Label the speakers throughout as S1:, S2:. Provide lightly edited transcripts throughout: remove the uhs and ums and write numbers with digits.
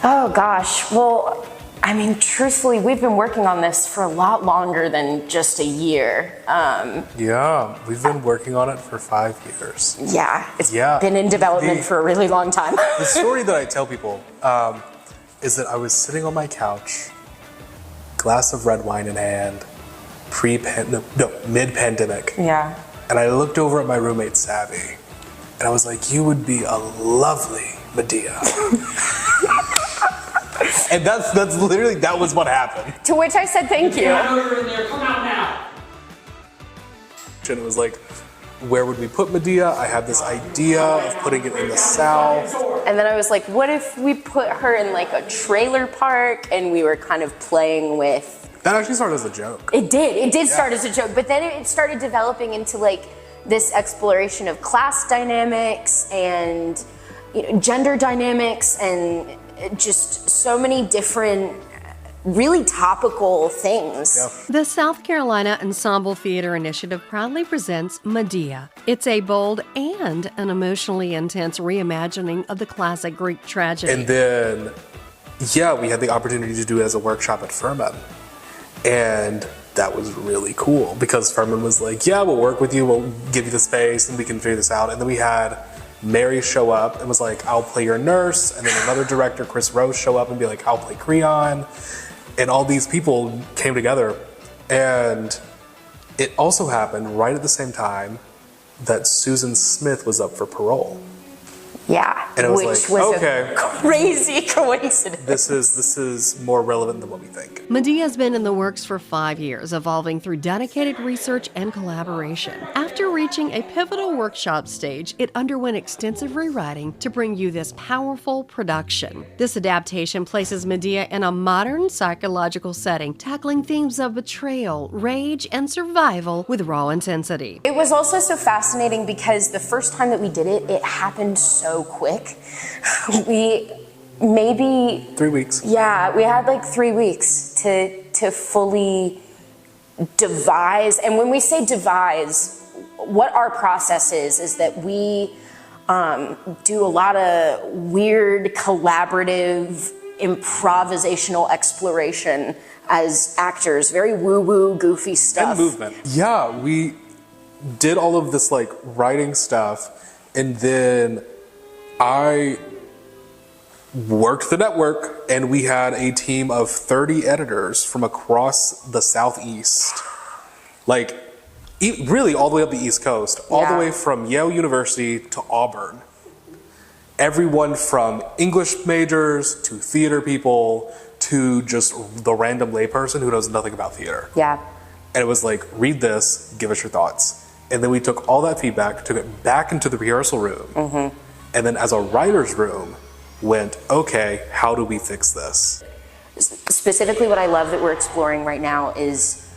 S1: Oh gosh, well, I mean, truthfully, we've been working on this for a lot longer than just a year.
S2: Yeah, we've been working on it for 5 years.
S1: Yeah, it's been in development for a really long time.
S2: The story that I tell people is that I was sitting on my couch, glass of red wine in hand, mid-pandemic.
S1: Yeah.
S2: And I looked over at my roommate, Savvy, and I was like, you would be a lovely Medea. And that's literally, that was what happened.
S1: To which I said, thank you.
S3: I know you're in there, come out now.
S2: And it was like, where would we put Medea? I had this idea of putting it in the South.
S1: And then I was like, what if we put her in like a trailer park? And we were kind of playing with...
S2: That actually started as a joke.
S1: It did start as a joke, but then it started developing into like this exploration of class dynamics and gender dynamics and just so many different really topical things.
S2: Yeah.
S4: The South Carolina Ensemble Theater Initiative proudly presents Medea. It's a bold and an emotionally intense reimagining of the classic Greek tragedy.
S2: And then, we had the opportunity to do it as a workshop at Furman. And that was really cool because Furman was like, yeah, we'll work with you, we'll give you the space and we can figure this out. And then we had Mary show up and was like, I'll play your nurse. And then another director, Chris Rose, show up and be like, I'll play Creon. And all these people came together. And it also happened right at the same time that Susan Smith was up for parole.
S1: Yeah,
S2: and it was
S1: which
S2: like,
S1: was
S2: okay,
S1: a crazy coincidence.
S2: This is more relevant than what we think.
S4: Medea's been in the works for 5 years, evolving through dedicated research and collaboration. After reaching a pivotal workshop stage, it underwent extensive rewriting to bring you this powerful production. This adaptation places Medea in a modern psychological setting, tackling themes of betrayal, rage, and survival with raw intensity.
S1: It was also so fascinating because the first time that we did it, it happened so quick. We maybe
S2: 3 weeks.
S1: Yeah, we had like 3 weeks to fully devise. And when we say devise, what our process is that we do a lot of weird collaborative improvisational exploration as actors, very woo-woo, goofy stuff.
S2: And movement. Yeah, we did all of this like writing stuff, and then I worked the network, and we had a team of 30 editors from across the Southeast, like really all the way up the East Coast, all the way from Yale University to Auburn. Everyone from English majors to theater people to just the random layperson who knows nothing about theater.
S1: Yeah.
S2: And it was like, read this, give us your thoughts. And then we took all that feedback, took it back into the rehearsal room, and then as a writer's room, went, okay, how do we fix this?
S1: Specifically, what I love that we're exploring right now is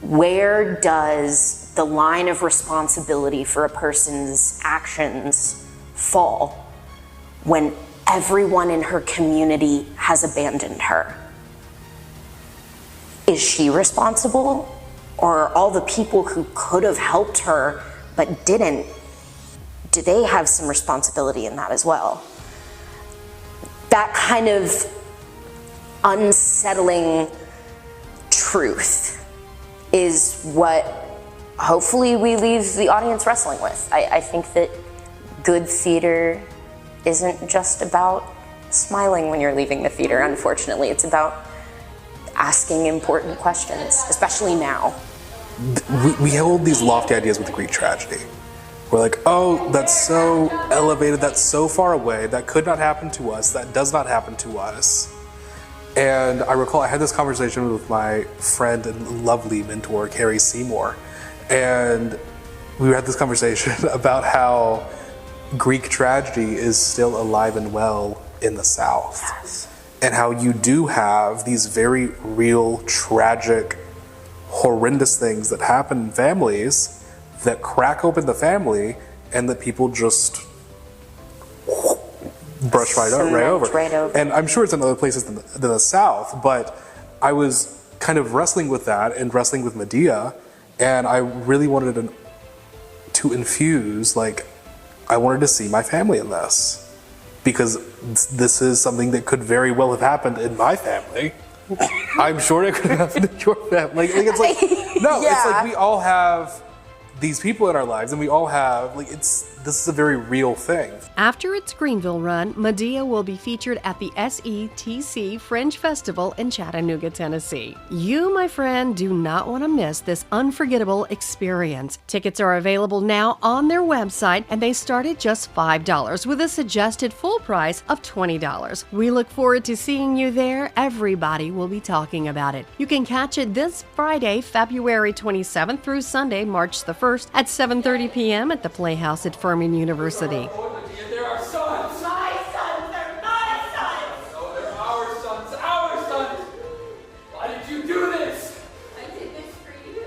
S1: where does the line of responsibility for a person's actions fall when everyone in her community has abandoned her? Is she responsible? Or all the people who could have helped her but didn't, do they have some responsibility in that as well? That kind of unsettling truth is what hopefully we leave the audience wrestling with. I think that good theater isn't just about smiling when you're leaving the theater, unfortunately. It's about asking important questions, especially now.
S2: We hold these lofty ideas with the Greek tragedy. We're like, oh, that's so elevated, that's so far away, that could not happen to us, that does not happen to us. And I recall I had this conversation with my friend and lovely mentor, Carrie Seymour, and we had this conversation about how Greek tragedy is still alive and well in the South.
S1: Yes.
S2: And how you do have these very real, tragic, horrendous things that happen in families that crack open the family and that people just brush right over. And I'm sure it's in other places than the South, but I was kind of wrestling with that and wrestling with Medea, and I really wanted to infuse, like, I wanted to see my family in this. because this is something that could very well have happened in my family. I'm sure it could have happened in your family. Like it's like, no, it's like we all have these people in our lives, and we all have, like, this is a very real thing.
S4: After its Greenville run, Medea will be featured at the SETC Fringe Festival in Chattanooga, Tennessee. You, my friend, do not want to miss this unforgettable experience. Tickets are available now on their website, and they start at just $5 with a suggested full price of $20. We look forward to seeing you there. Everybody will be talking about it. You can catch it this Friday, February 27th through Sunday, March the 1st at 7:30 p.m. at the Playhouse at Furman University.
S3: They're our sons.
S5: My sons, they're my sons.
S3: No, they're our sons, our sons. Why did you do this?
S5: I did this for you.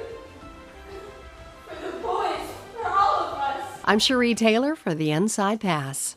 S5: For the boys, for all of us.
S4: I'm Cherie Taylor for the Inside Pass.